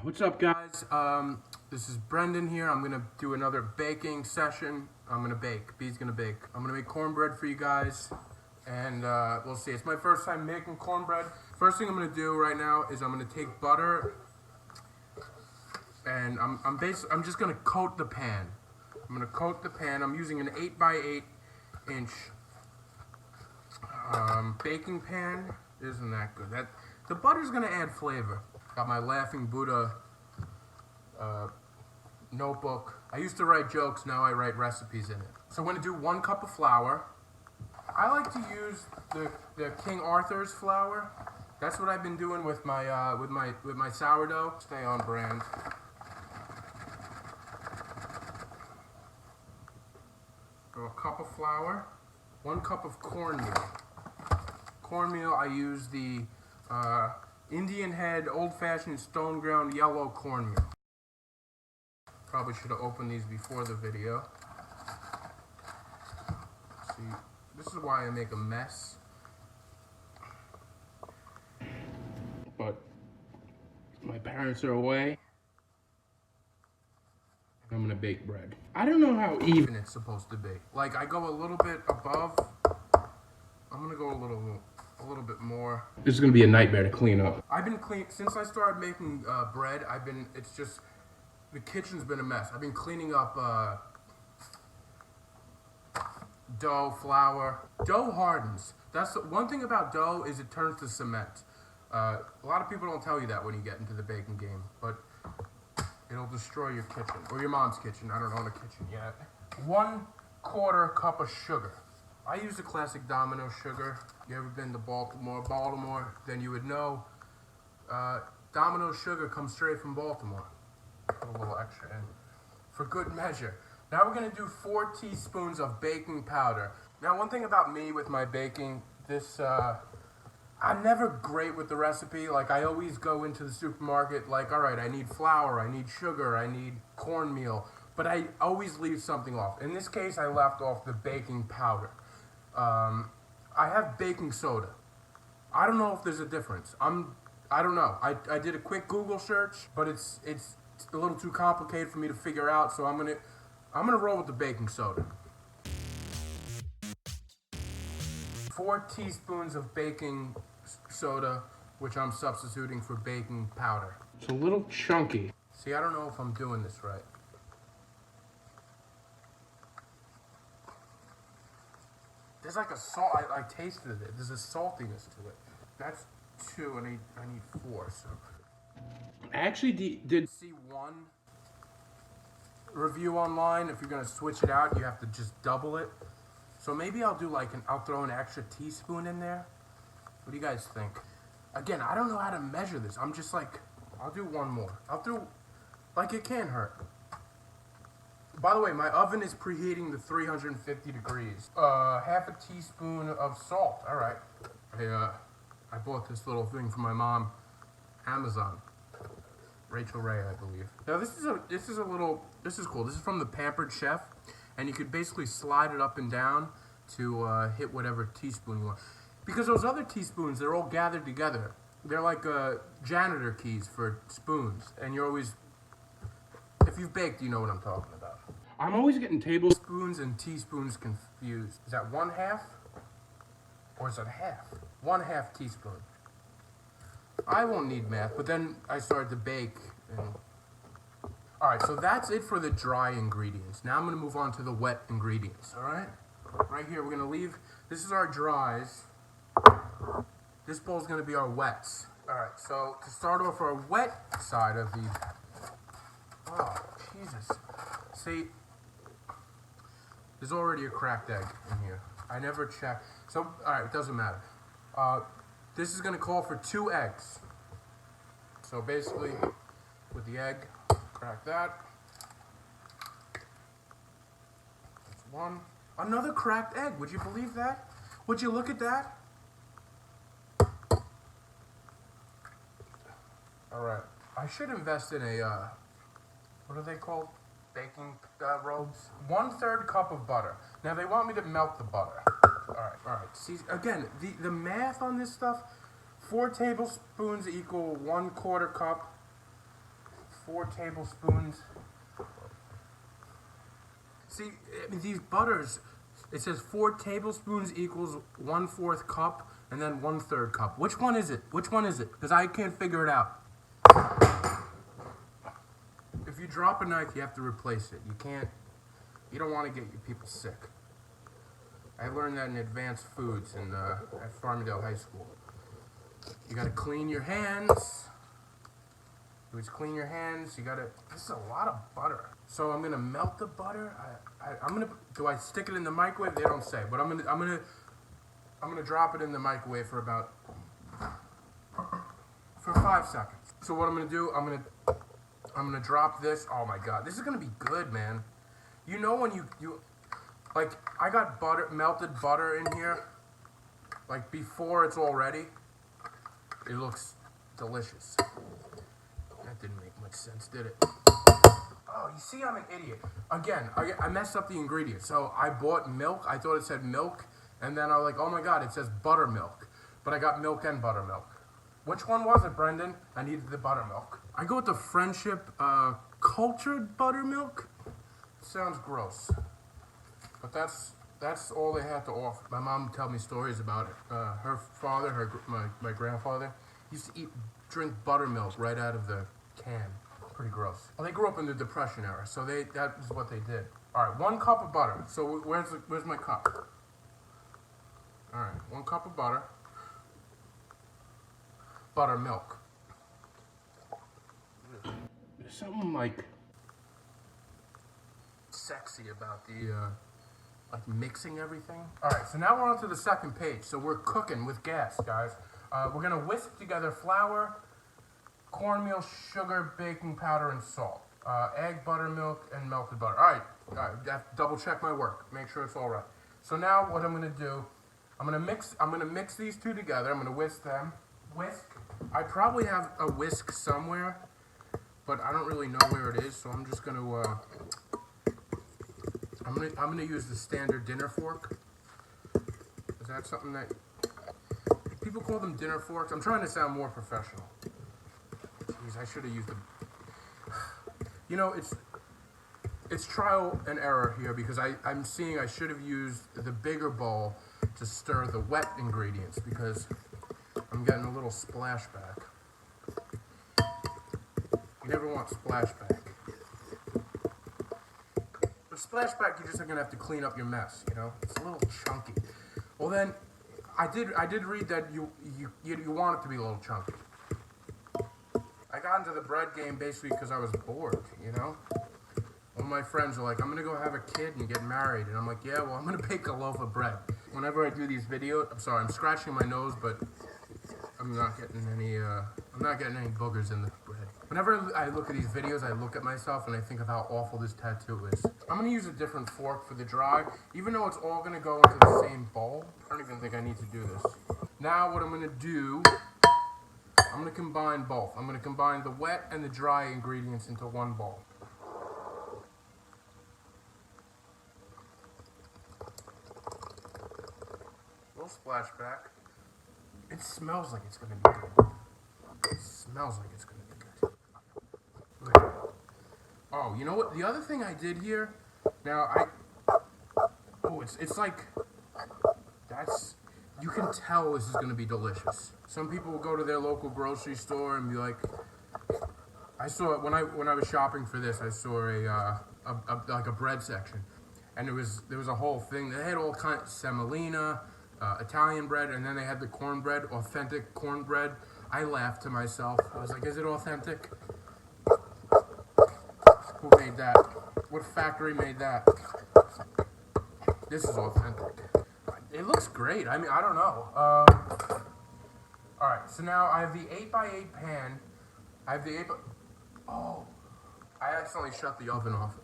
What's up, guys? This is Brendan here. I'm gonna do another baking session. I'm gonna bake. B's gonna bake. I'm gonna make cornbread for you guys, and we'll see. It's my first time making cornbread. First thing I'm gonna do right now is I'm gonna take butter, and I'm just gonna coat the pan. I'm gonna coat the pan. I'm using an 8x8 inch baking pan. Isn't that good? The butter's gonna add flavor. Got my Laughing Buddha notebook. I used to write jokes, now I write recipes in it. So I'm gonna do 1 cup of flour. I like to use the King Arthur's flour. That's what I've been doing with my with my sourdough. Stay on brand. So a cup of flour, 1 cup of cornmeal. Cornmeal, I use the Indian Head old-fashioned stone ground yellow cornmeal. Probably should have opened these before the video. See, this is why I make a mess. But my parents are away. I'm gonna bake bread. I don't know how even it's supposed to be. Like, I go a little bit above. I'm gonna go a little bit more. This is gonna be a nightmare to clean up. I've been since I started making bread. It's just, the kitchen's been a mess. I've been cleaning up dough, flour. Dough hardens. That's the one thing about dough, is it turns to cement. A lot of people don't tell you that when you get into the baking game, but it'll destroy your kitchen, or your mom's kitchen. I don't own a kitchen yet. 1/4 cup of sugar. I use the classic Domino sugar. You ever been to Baltimore, then you would know Domino sugar comes straight from Baltimore. Put a little extra in for good measure. Now we're gonna do 4 teaspoons of baking powder. Now, one thing about me with my baking, I'm never great with the recipe. Like, I always go into the supermarket like, all right, I need flour, I need sugar, I need cornmeal, but I always leave something off. In this case, I left off the baking powder. I have baking soda. I don't know if there's a difference. I don't know. I did a quick Google search, but it's a little too complicated for me to figure out, so I'm gonna roll with the baking soda. 4 teaspoons of baking soda, which I'm substituting for baking powder. It's a little chunky. See, I don't know if I'm doing this right. There's like a salt. I tasted it. There's a saltiness to it. That's 2, and I need 4. So I actually did see one review online. If you're gonna switch it out, you have to just double it. So maybe I'll do I'll throw an extra teaspoon in there. What do you guys think? Again, I don't know how to measure this. I'm just like, I'll do 1 more. It can't hurt. By the way, my oven is preheating to 350 degrees. 1/2 teaspoon of salt. All right. I bought this little thing from my mom, Amazon. Rachel Ray, I believe. Now this is cool. This is from the Pampered Chef, and you could basically slide it up and down to hit whatever teaspoon you want. Because those other teaspoons, they're all gathered together. They're like janitor keys for spoons, and you're always, if you've baked, you know what I'm talking about. I'm always getting tablespoons and teaspoons confused. Is that 1/2? Or is it 1/2? 1/2 teaspoon. I won't need math, but then I started to bake. Alright, so that's it for the dry ingredients. Now I'm going to move on to the wet ingredients, alright? Right here, we're going to leave, this is our dries. This bowl's going to be our wets. Alright, so to start off our wet side of the, oh, Jesus. See, there's already a cracked egg in here. I never checked. So, alright, it doesn't matter. This is going to call for 2 eggs. So basically, with the egg, crack that. That's 1. Another cracked egg. Would you believe that? Would you look at that? Alright. I should invest in a, what are they called? Baking robes. 1/3 cup of butter. Now they want me to melt the butter. Alright. See, again, the math on this stuff, 4 tablespoons equal 1/4 cup. 4 tablespoons. See, these butters, it says 4 tablespoons equals 1/4 cup and then 1/3 cup. Which one is it? Which one is it? Because I can't figure it out. If you drop a knife, you have to replace it. You don't want to get your people sick. I learned that in advanced foods at Farmingdale High School. You gotta clean your hands. Always clean your hands. This is a lot of butter. So I'm gonna melt the butter. Do I stick it in the microwave? They don't say, but I'm gonna drop it in the microwave for 5 seconds. So what I'm gonna do, I'm gonna drop this. Oh my God, this is gonna be good, man. You know when you like, I got melted butter in here, like before it's all ready. It looks delicious. That didn't make much sense, did it? Oh, you see, I'm an idiot. Again, I messed up the ingredients. So I bought milk. I thought it said milk, and then I was like, oh my God, it says buttermilk. But I got milk and buttermilk. Which one was it, Brendan? I needed the buttermilk. I go with the Friendship cultured buttermilk. Sounds gross. But that's all they had to offer. My mom would tell me stories about it. Her father, my grandfather, used to drink buttermilk right out of the can. Pretty gross. Well, they grew up in the Depression era, so that is what they did. All right, 1 cup of butter. So where's my cup? All right, 1 cup of butter. Buttermilk. There's something like sexy about the like mixing everything. All right, so now we're on to the second page. So we're cooking with gas, guys. We're gonna whisk together flour, cornmeal, sugar, baking powder, and salt. Egg, buttermilk, and melted butter. All right, I have to double check my work. Make sure it's all right. So now what I'm gonna do, I'm gonna mix these two together. I'm gonna whisk them. I probably have a whisk somewhere, but I don't really know where it is. So I'm just gonna I'm gonna use the standard dinner fork. Is that something that people call them dinner forks? I'm trying to sound more professional. Jeez, I should have used them. You know, it's trial and error here because I'm seeing I should have used the bigger bowl to stir the wet ingredients because I'm getting a little splashback. You never want splashback. With splashback, you're just gonna have to clean up your mess. You know, it's a little chunky. Well, then I did read that you want it to be a little chunky. I got into the bread game basically because I was bored. You know, one of my friends are like, "I'm gonna go have a kid and get married," and I'm like, "Yeah, well, I'm gonna bake a loaf of bread." Whenever I do these videos, I'm sorry, I'm scratching my nose, but I'm not getting any boogers in the bread. Whenever I look at these videos, I look at myself and I think of how awful this tattoo is. I'm gonna use a different fork for the dry, even though it's all gonna go into the same bowl. I don't even think I need to do this. Now what I'm gonna do, I'm gonna combine both. I'm gonna combine the wet and the dry ingredients into one bowl. A little splashback. It smells like it's gonna be good. It smells like it's gonna be good. Oh, you know what? The other thing I did here, it's like, you can tell this is gonna be delicious. Some people will go to their local grocery store and be like, I saw it when I was shopping for this. I saw a bread section, and there was a whole thing. They had all kinds of semolina, Italian bread, and then they had the cornbread, authentic cornbread. I laughed to myself. I was like, is it authentic? Who made that? What factory made that? This is authentic. It looks great. I mean, I don't know. Alright, so now I have the 8x8 pan. Oh, I accidentally shut the oven off.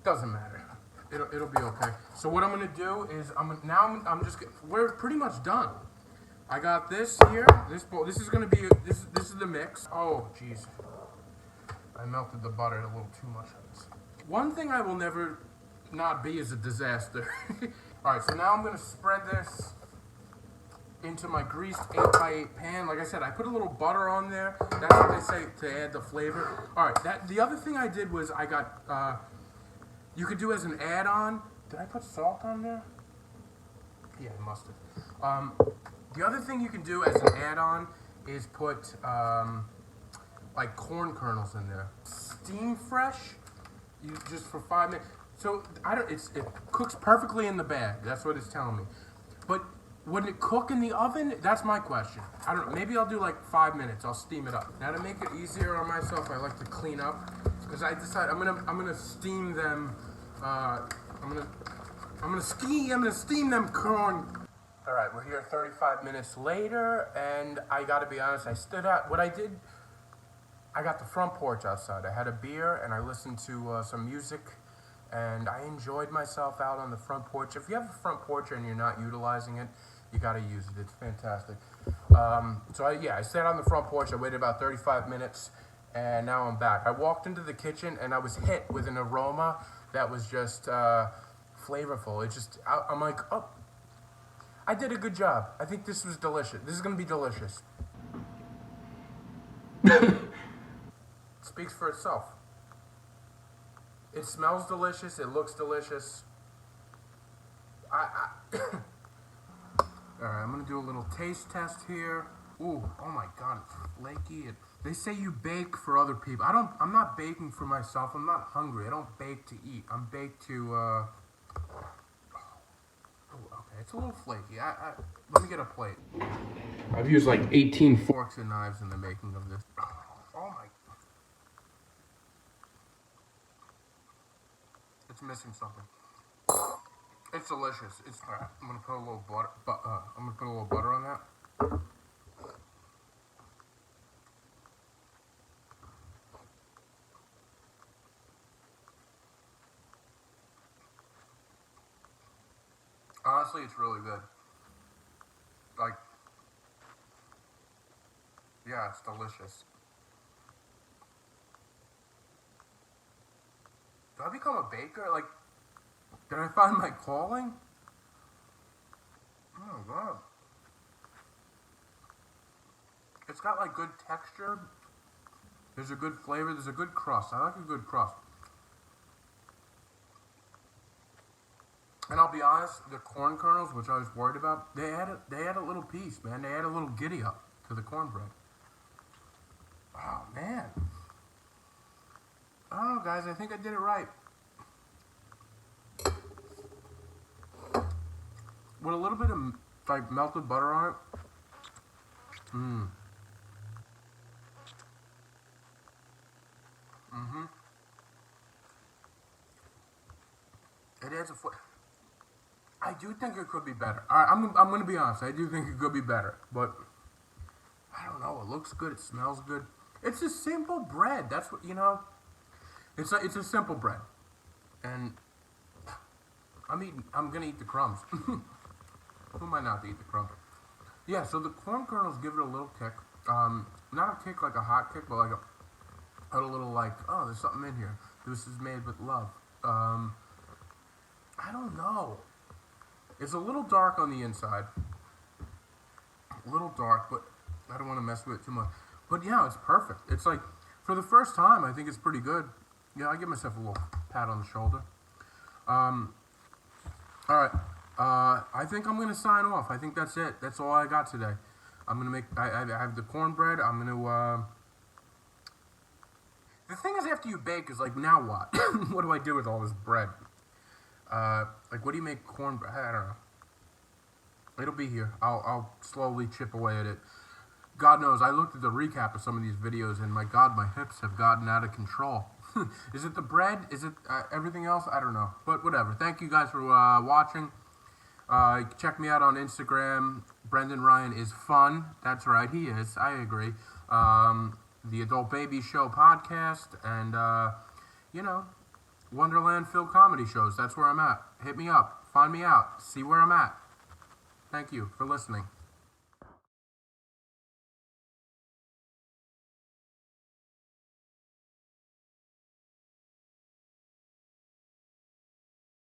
Doesn't matter. It'll be okay. So what I'm gonna do is we're pretty much done. I got this here. This bowl. This is gonna be this is the mix. Oh, jeez. I melted the butter a little too much on this. One thing I will never not be is a disaster. All right, so now I'm gonna spread this into my greased 8x8 pan. Like I said, I put a little butter on there. That's what they say to add the flavor. All right, the other thing I did was I got, you could do as an add-on. Did I put salt on there? Yeah, I must have. The other thing you can do as an add-on is put like corn kernels in there. Steam fresh, you just for 5 minutes. So it cooks perfectly in the bag. That's what it's telling me. But would it cook in the oven? That's my question. I don't know. Maybe I'll do like 5 minutes. I'll steam it up. Now to make it easier on myself, I like to clean up because I decided I'm gonna steam them. I'm gonna steam them corn. All right, we're here 35 minutes later, and I gotta be honest. I stood out. What I did, I got the front porch outside. I had a beer and I listened to some music. And I enjoyed myself out on the front porch. If you have a front porch and you're not utilizing it, you gotta use it. It's fantastic. I sat on the front porch. I waited about 35 minutes, and now I'm back. I walked into the kitchen, and I was hit with an aroma that was just flavorful. I'm like, oh, I did a good job. I think this was delicious. This is gonna be delicious. It speaks for itself. It smells delicious. It looks delicious. All right, I'm gonna do a little taste test here. Ooh, oh my God, it's flaky. They say you bake for other people. I'm not baking for myself. I'm not hungry. I don't bake to eat. I'm baked to. Oh, okay, it's a little flaky. Let me get a plate. I've used like 18 forks and knives in the making of this. Oh my. It's missing something. It's delicious. I'm gonna put a little butter. I'm gonna put a little butter on that. Honestly, it's really good. Like, yeah, it's delicious. Did I become a baker? Like, did I find my calling? Oh my God. It's got like good texture. There's a good flavor. There's a good crust. I like a good crust. And I'll be honest, the corn kernels, which I was worried about, they add a little piece, man. They add a little giddy up to the cornbread. Oh man. I don't know, guys. I think I did it right. With a little bit of like melted butter on it. Mmm. Mm-hmm. It adds a flavor. I do think it could be better. I'm going to be honest. I do think it could be better. But, I don't know. It looks good. It smells good. It's a simple bread. That's what, it's a simple bread. And I'm going to eat the crumbs. Who am I not to eat the crumbs? Yeah, so the corn kernels give it a little kick. Not a kick like a hot kick, but like a little like, oh, there's something in here. This is made with love. I don't know. It's a little dark on the inside. A little dark, but I don't want to mess with it too much. But yeah, it's perfect. It's like, for the first time, I think it's pretty good. Yeah, I give myself a little pat on the shoulder. All right. I think I'm going to sign off. I think that's it. That's all I got today. I'm going to make, I have the cornbread. I'm going to, the thing is after you bake is like, now what? What do I do with all this bread? Like, what do you make cornbread? I don't know. It'll be here. I'll slowly chip away at it. God knows, I looked at the recap of some of these videos, and my God, my hips have gotten out of control. Is it the bread? Is it everything else? I don't know. But whatever. Thank you guys for watching. Check me out on Instagram. Brendan Ryan is fun. That's right, he is. I agree. The Adult Baby Show podcast, and, Wonderland Phil comedy shows. That's where I'm at. Hit me up. Find me out. See where I'm at. Thank you for listening.